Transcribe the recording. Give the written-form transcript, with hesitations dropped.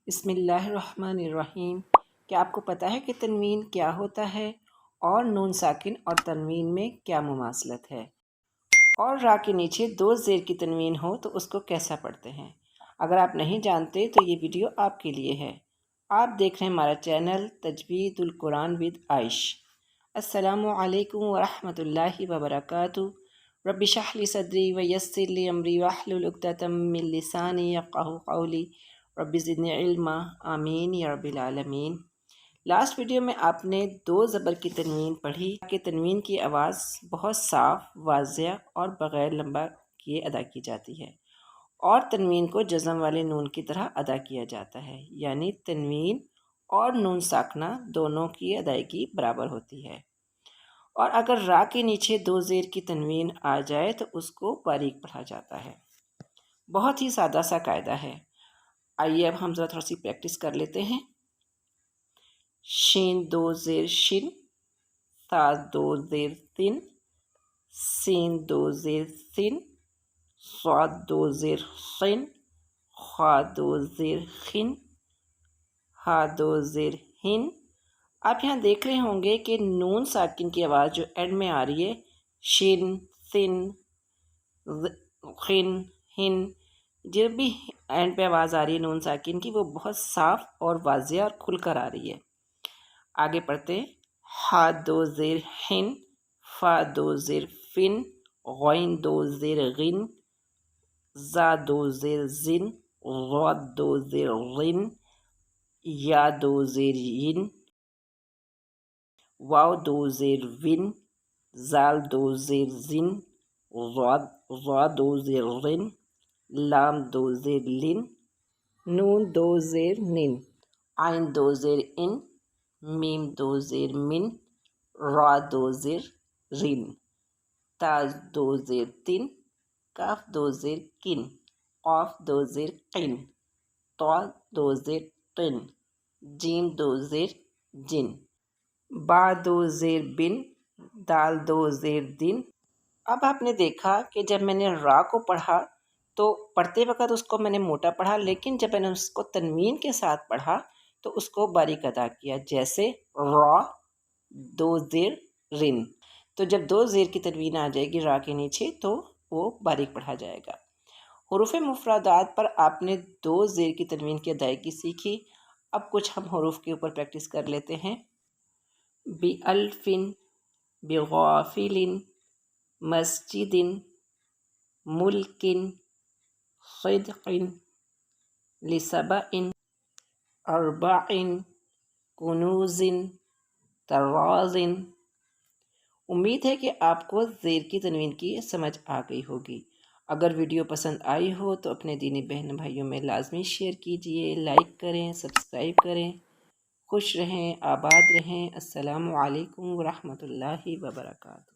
بسم اللہ الرحمن الرحیم۔ کیا آپ کو پتہ ہے کہ تنوین کیا ہوتا ہے اور نون ساکن اور تنوین میں کیا مماثلت ہے، اور را کے نیچے دو زیر کی تنوین ہو تو اس کو کیسا پڑھتے ہیں؟ اگر آپ نہیں جانتے تو یہ ویڈیو آپ کے لیے ہے۔ آپ دیکھ رہے ہیں ہمارا چینل تجوید القرآن ود عائش۔ السلام علیکم ورحمۃ اللہ وبرکاتہ۔ رب اشرح لی صدری ویسر لی امری واحلل عقدۃ من لسانی یفقہوا قولی رب زدنی علما آمین یا رب العالمین۔ لاسٹ ویڈیو میں آپ نے دو زبر کی تنوین پڑھی کہ تنوین کی آواز بہت صاف، واضح اور بغیر لمبا کیے ادا کی جاتی ہے، اور تنوین کو جزم والے نون کی طرح ادا کیا جاتا ہے، یعنی تنوین اور نون ساکنہ دونوں کی ادائیگی برابر ہوتی ہے۔ اور اگر را کے نیچے دو زیر کی تنوین آ جائے تو اس کو باریک پڑھا جاتا ہے۔ بہت ہی سادہ سا قاعدہ ہے۔ آئیے اب ہم ذرا تھوڑا سی پریکٹس کر لیتے ہیں۔ شین دو زیر شن، تا دو زیر تن، سین دو زیر سن، صاد دو زیر خن، خا دو زیر خن، ہا دو زیر ہن۔ آپ یہاں دیکھ رہے ہوں گے کہ نون ساکن کی آواز جو اینڈ میں آ رہی ہے، شن، سن، خن، ہن، جو بھی اینڈ پہ آواز آ رہی ہے نون ساکن کی، وہ بہت صاف اور واضح اور کھل کر آ رہی ہے۔ آگے پڑھتے ہیں۔ ہا دو زیر ہن، فا دو زیر فن، غین دو زیر غن، زا دو زیر زن، غاد دو زیر غن، یا دو زیر ین، واو دو زیر ون، زال دو زیر زن، غا دو زیر غن، لام دو زیر لن، نون دو زیر نن، عین دو زیر ان، میم دو زیر من، را دو زیر رن، تا دو زیر تن، کاف دو زیر کن، قاف دو زیر قن، طا دو زیر طن، جیم دو زیر جن، با دو زیر بن، دال دو زیر دن۔ اب آپ نے دیکھا کہ جب میں نے را کو پڑھا تو پڑھتے وقت اس کو میں نے موٹا پڑھا، لیکن جب میں نے اس کو تنوین کے ساتھ پڑھا تو اس کو باریک ادا کیا، جیسے را دو زیر رن۔ تو جب دو زیر کی تنوین آ جائے گی را کے نیچے تو وہ باریک پڑھا جائے گا۔ حروف مفردات پر آپ نے دو زیر کی تنوین کی ادائیگی سیکھی۔ اب کچھ ہم حروف کے اوپر پریکٹس کر لیتے ہیں۔ بِأَلْفٍ، بِغَافِلٍ، مسجد، ملک، صدق، لسبع، اربع، کنوز، طراز۔ امید ہے کہ آپ کو زیر کی تنوین کی سمجھ آ گئی ہوگی۔ اگر ویڈیو پسند آئی ہو تو اپنے دینی بہن بھائیوں میں لازمی شیئر کیجئے، لائک کریں، سبسکرائب کریں۔ خوش رہیں، آباد رہیں۔ السلام علیکم ورحمۃ اللہ وبرکاتہ۔